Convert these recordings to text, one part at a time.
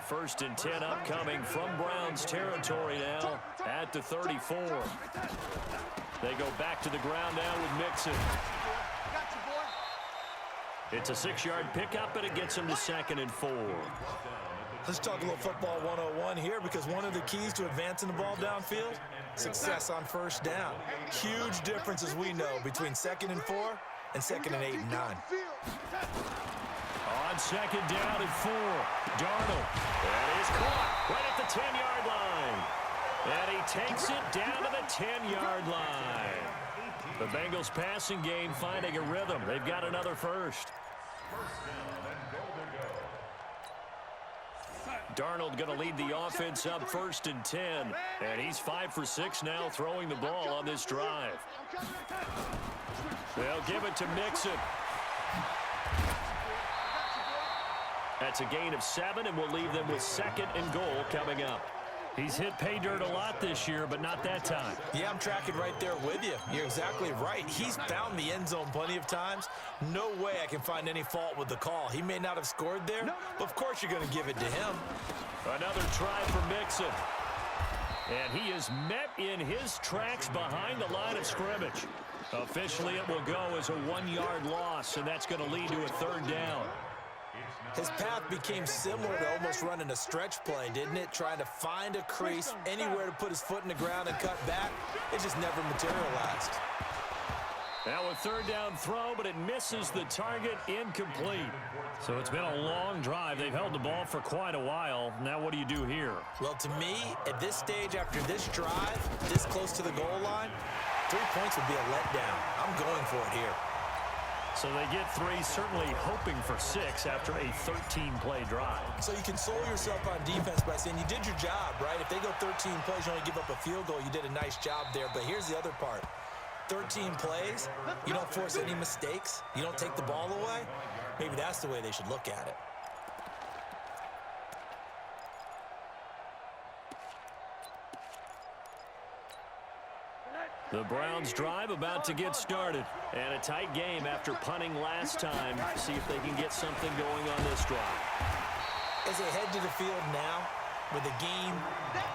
first and 10 upcoming from Browns territory now at the 34. They go back to the ground now with Mixon. It's a 6-yard pickup, and it gets him to 2nd and 4. Let's talk a little football 101 here, because one of the keys to advancing the ball downfield, success on first down. Huge difference, as we know, between 2nd and 4 and 2nd and 8 and 9. On 2nd down and 4, Darnold. And he's caught right at the 10-yard line. And he takes it down to the 10-yard line. The Bengals passing game finding a rhythm. They've got another first. Darnold going to lead the offense up 1st and 10. And he's 5 for 6 now throwing the ball on this drive. They'll give it to Mixon. That's a gain of 7, and we'll leave them with 2nd and goal coming up. He's hit pay dirt a lot this year, but not that time. Yeah, I'm tracking right there with you. You're exactly right. He's found the end zone plenty of times. No way I can find any fault with the call. He may not have scored there, but of course you're going to give it to him. Another try for Mixon. And he is met in his tracks behind the line of scrimmage. Officially, it will go as a 1-yard loss, and that's going to lead to a 3rd down. His path became similar to almost running a stretch play, didn't it? Trying to find a crease, anywhere to put his foot in the ground and cut back. It just never materialized. Now a 3rd down throw, but it misses the target, incomplete. So it's been a long drive. They've held the ball for quite a while. Now what do you do here? Well, to me, at this stage, after this drive, this close to the goal line, 3 points would be a letdown. I'm going for it here. So they get 3, certainly hoping for 6 after a 13-play drive. So you console yourself on defense by saying you did your job, right? If they go 13 plays, you only give up a field goal, you did a nice job there. But here's the other part. 13 plays, you don't force any mistakes, you don't take the ball away. Maybe that's the way they should look at it. The Browns drive about to get started. And a tight game after punting last time. See if they can get something going on this drive. As they head to the field now, with the game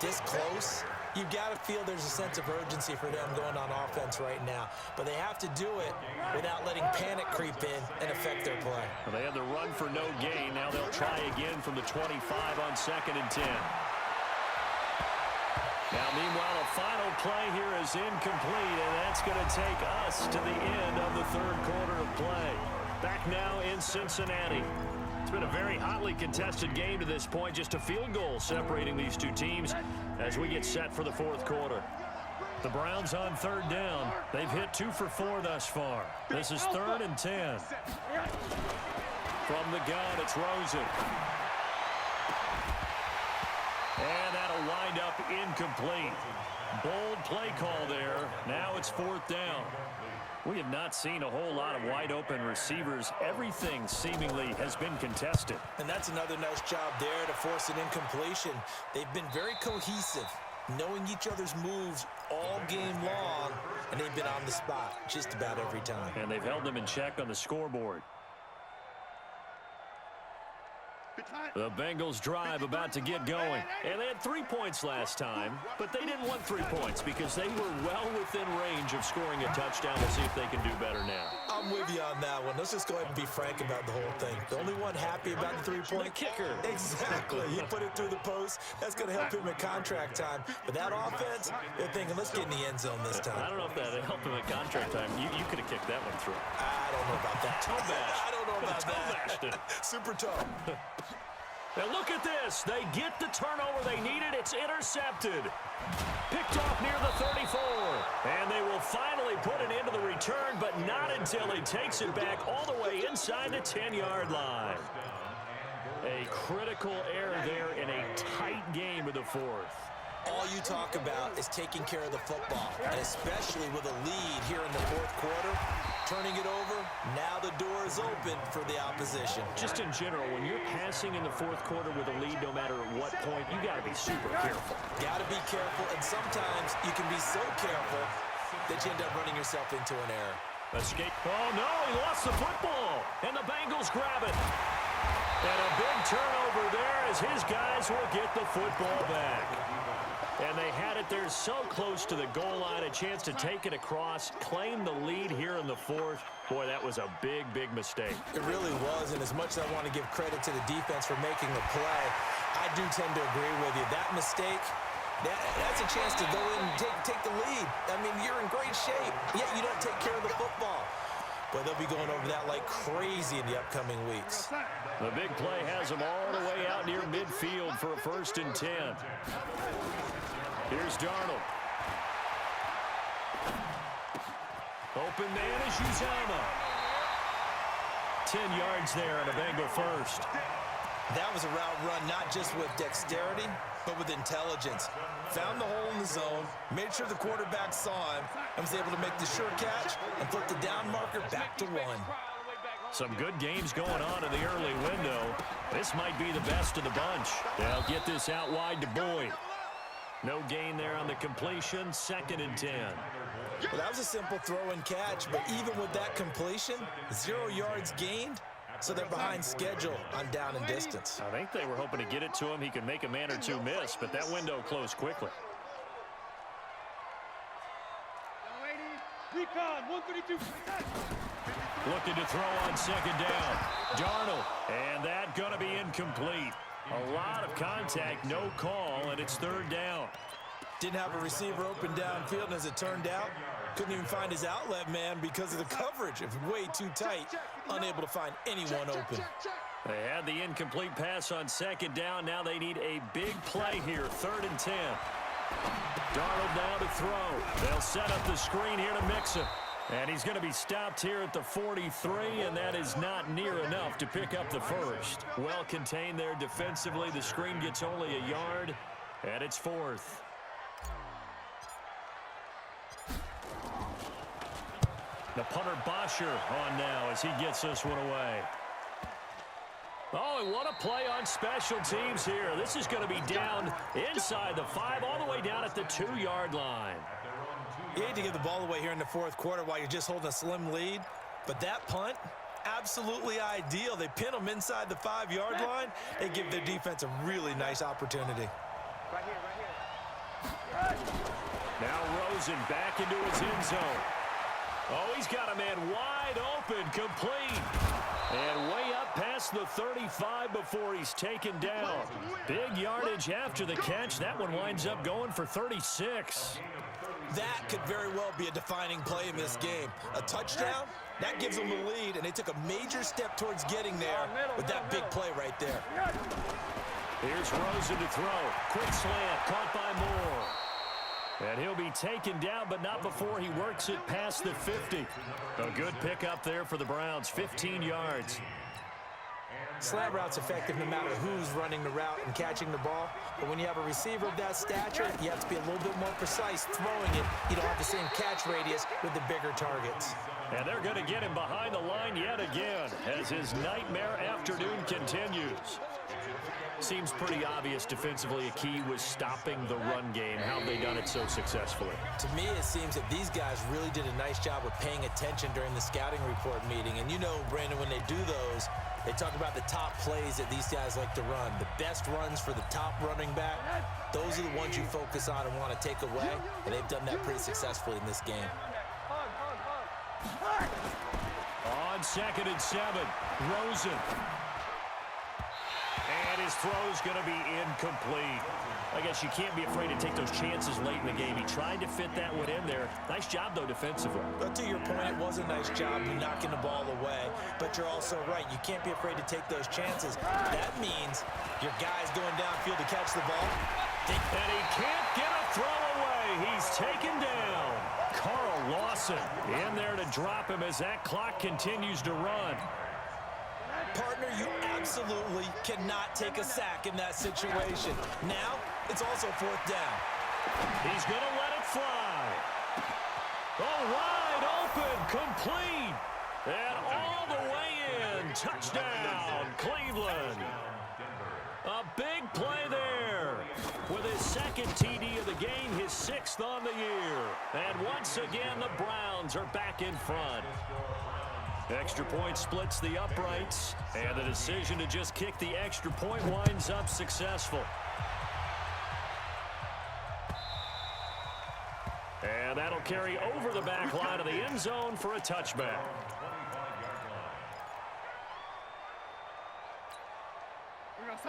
this close, you've got to feel there's a sense of urgency for them going on offense right now. But they have to do it without letting panic creep in and affect their play. Well, they had the run for no gain. Now they'll try again from the 25 on 2nd and 10. Now, meanwhile, a final play here is incomplete, and that's going to take us to the end of the 3rd quarter of play. Back now in Cincinnati. It's been a very hotly contested game to this point, just a field goal separating these two teams as we get set for the 4th quarter. The Browns on 3rd down. They've hit 2 for 4 thus far. This is 3rd and 10. From the gun, it's Rosen. And that'll wind up incomplete. Bold play call there. Now it's 4th down. We have not seen a whole lot of wide-open receivers. Everything seemingly has been contested. And that's another nice job there to force an incompletion. They've been very cohesive, knowing each other's moves all game long, and they've been on the spot just about every time. And they've held them in check on the scoreboard. The Bengals drive about to get going. And they had 3 points last time, but they didn't want 3 points because they were well within range of scoring a touchdown. We'll see if they can do better now. I'm with you on that one. Let's just go ahead and be frank about the whole thing. The only one happy about the 3-point kicker. Exactly. He put it through the post. That's going to help him at contract time. But that offense, they're thinking, let's get in the end zone this time. I don't know if that helped him at contract time. You could have kicked that one through. I don't know about that. Toe bash. I don't know about that. Super toe. Now look at this. They get the turnover they needed. It's intercepted. Picked off near the 34. And they will finally put an end to the return, but not until he takes it back all the way inside the 10-yard line. A critical error there in a tight game of the 4th. All you talk about is taking care of the football, and especially with a lead here in the 4th quarter. Turning it over, now the door is open for the opposition. Just in general, when you're passing in the 4th quarter with a lead, no matter what point, you got to be super careful. Got to be careful, and sometimes you can be so careful that you end up running yourself into an error. Escape. Oh, no, he lost the football, and the Bengals grab it. And a big turnover there as his guys will get the football back. And they had it there so close to the goal line, a chance to take it across, claim the lead here in the fourth. Boy, that was a big, big mistake. It really was, and as much as I want to give credit to the defense for making the play, I do tend to agree with you. That mistake, that's a chance to go in and take the lead. I mean, you're in great shape, yet you don't take care of the football. But they'll be going over that like crazy in the upcoming weeks. The big play has them all the way out near midfield for a 1st and 10. Here's Darnold. Open man is Uzama. 10 yards there and a Bengal first. That was a route run not just with dexterity, but with intelligence. Found the hole in the zone, made sure the quarterback saw him, and was able to make the sure catch and put the down marker back to 1. Some good games going on in the early window. This might be the best of the bunch. They'll get this out wide to Boyd. No gain there on the completion, 2nd and 10. Well, that was a simple throw and catch, but even with that completion, 0 yards gained, so they're behind schedule on down and distance. I think they were hoping to get it to him. He could make a man or two miss, but that window closed quickly. Looking to throw on 2nd down. Darnold, and that going to be incomplete. A lot of contact, no call, and it's 3rd down. Didn't have a receiver open downfield, and as it turned out, couldn't even find his outlet man because of the coverage. It was way too tight, unable to find anyone open. They had the incomplete pass on 2nd down. Now they need a big play here, 3rd and 10. Darnold now to throw. They'll set up the screen here to Mixon. And he's going to be stopped here at the 43, and that is not near enough to pick up the first. Well contained there defensively. The screen gets only a yard, and it's 4th. The punter Bosher on now as he gets this one away. Oh, and what a play on special teams here. This is going to be down inside the 5, all the way down at the 2-yard line. You hate to give the ball away here in the 4th quarter while you're just holding a slim lead, but that punt, absolutely ideal. They pin them inside the 5-yard line. They give their defense a really nice opportunity. Right here. Now Rosen back into his end zone. Oh, he's got a man wide open, complete. And way up past the 35 before he's taken down. Big yardage after the catch. That one winds up going for 36. That could very well be a defining play in this game. A touchdown, that gives them the lead, and they took a major step towards getting there with that big play right there. Here's Rosen to throw. Quick slant, caught by Moore. And he'll be taken down, but not before he works it past the 50. A good pickup there for the Browns, 15 yards. Slant route's effective no matter who's running the route and catching the ball. But when you have a receiver of that stature, you have to be a little bit more precise throwing it. You don't have the same catch radius with the bigger targets. And they're going to get him behind the line yet again as his nightmare afternoon continues. Seems pretty obvious defensively a key was stopping the run game. How have they done it so successfully? To me, it seems that these guys really did a nice job of paying attention during the scouting report meeting. And you know, Brandon, when they do those, they talk about the top plays that these guys like to run. The best runs for the top running back, those are the ones you focus on and want to take away. And they've done that pretty successfully in this game. On 2nd and 7, Rosen. And his throw's going to be incomplete. I guess you can't be afraid to take those chances late in the game. He tried to fit that one in there. Nice job, though, defensively. But to your point, it was a nice job knocking the ball away. But you're also right. You can't be afraid to take those chances. That means your guy's going downfield to catch the ball. And he can't get a throw away. He's taken down. Carl Lawson in there to drop him as that clock continues to run. Partner, you absolutely cannot take a sack in that situation. Now, it's also 4th down. He's going to let it fly. Oh, wide open, complete. And all the way in. Touchdown, Cleveland. A big play there. With his 2nd TD of the game, his 6th on the year. And once again, the Browns are back in front. Extra point splits the uprights, and the decision to just kick the extra point winds up successful. And that'll carry over the back line of the end zone for a touchback.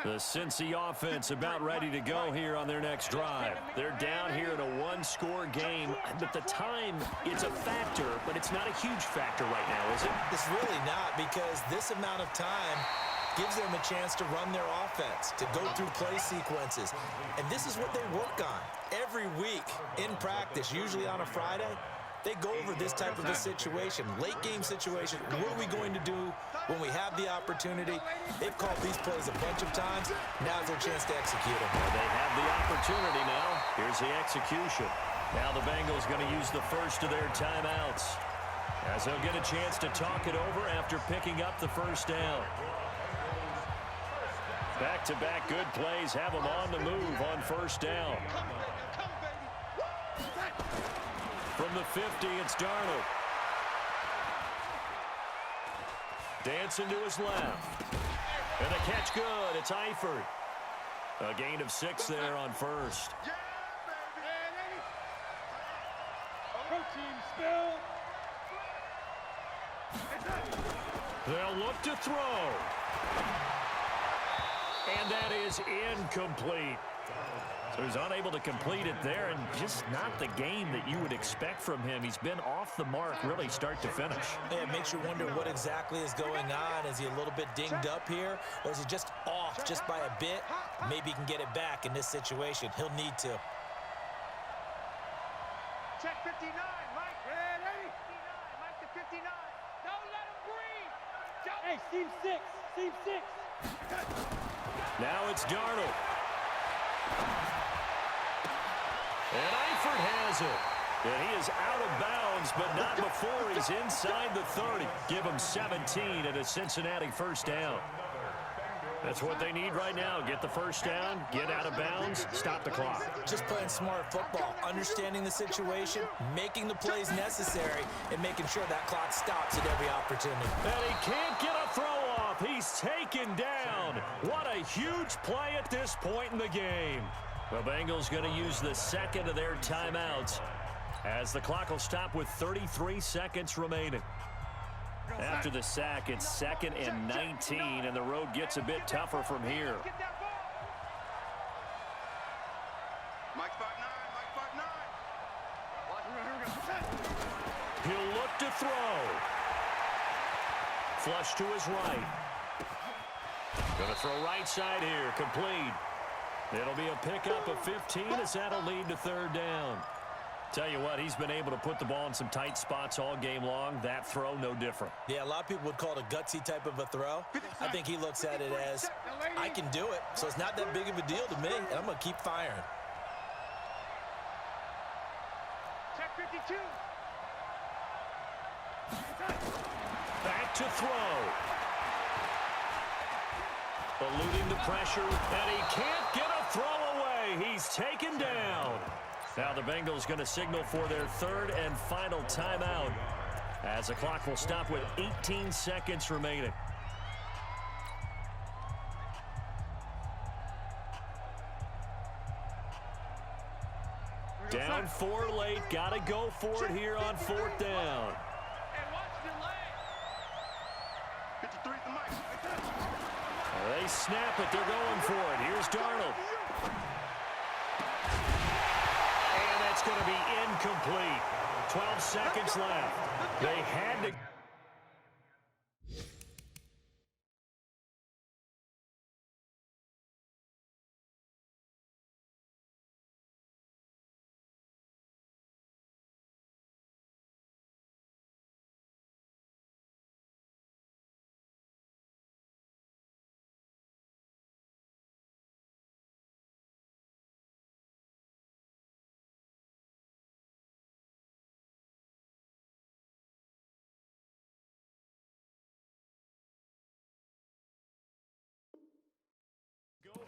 The Cincy offense about ready to go here on their next drive. They're down here in a one-score game, but the time, it's a factor, but it's not a huge factor right now, is it? It's really not, because this amount of time gives them a chance to run their offense, to go through play sequences. And this is what they work on every week in practice, usually on a Friday. They go over this type of a situation, late game situation. What are we going to do when we have the opportunity? They've called these plays a bunch of times. Now's their chance to execute them. Well, they have the opportunity now. Here's the execution. Now the Bengals going to use the first of their timeouts, as they'll get a chance to talk it over after picking up the first down. Back-to-back good plays have them on the move on first down. From the 50, it's Darnold. Dancing to his left. And the catch good. It's Eifert. A gain of 6 there on first. They'll look to throw. And that is incomplete. So he's unable to complete it there, and just not the game that you would expect from him. He's been off the mark really start to finish. Yeah, it makes you wonder what exactly is going on. Is he a little bit dinged up here, or is he just off just by a bit? Maybe he can get it back in this situation. He'll need to. Check 59, Mike. Ready? 59, Mike to 59. Don't let him breathe. Hey, seam 6. Seam 6. Now it's Darnold. And Eifert has it. And he is out of bounds, but not before he's inside the 30. Give him 17 and a Cincinnati first down. That's what they need right now. Get the first down, get out of bounds, stop the clock. Just playing smart football, understanding the situation, making the plays necessary, and making sure that clock stops at every opportunity. And he can't get a throw off. He's taken down. What a huge play at this point in the game. The Bengals going to use the second of their timeouts, as the clock will stop with 33 seconds remaining. After the sack, it's 2nd and 19, and the road gets a bit tougher from here. Mike spot 9, Mike spot 9. He'll look to throw. Flush to his right. Going to throw right side here, complete. It'll be a pickup of 15 as that'll lead to third down. Tell you what, he's been able to put the ball in some tight spots all game long. That throw, no different. Yeah, a lot of people would call it a gutsy type of a throw. I think he looks at it as, I can do it, so it's not that big of a deal to me, and I'm going to keep firing. Check 52. Back to throw. Eluding the pressure, and he can't get a throw away. He's taken down. Now the Bengals going to signal for their third and final timeout, as the clock will stop with 18 seconds remaining. Down 4 late, got to go for it here on 4th down. And watch the leg. 53 the mic. They snap it, they're going for it. Here's Darnold. And that's going to be incomplete. 12 seconds left. They had to...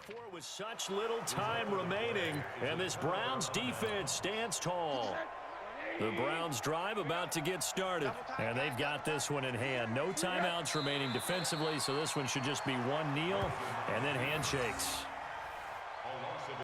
for it with such little time remaining, and this Browns defense stands tall. The Browns drive about to get started, and they've got this one in hand. No timeouts remaining defensively, so this one should just be one kneel and then handshakes.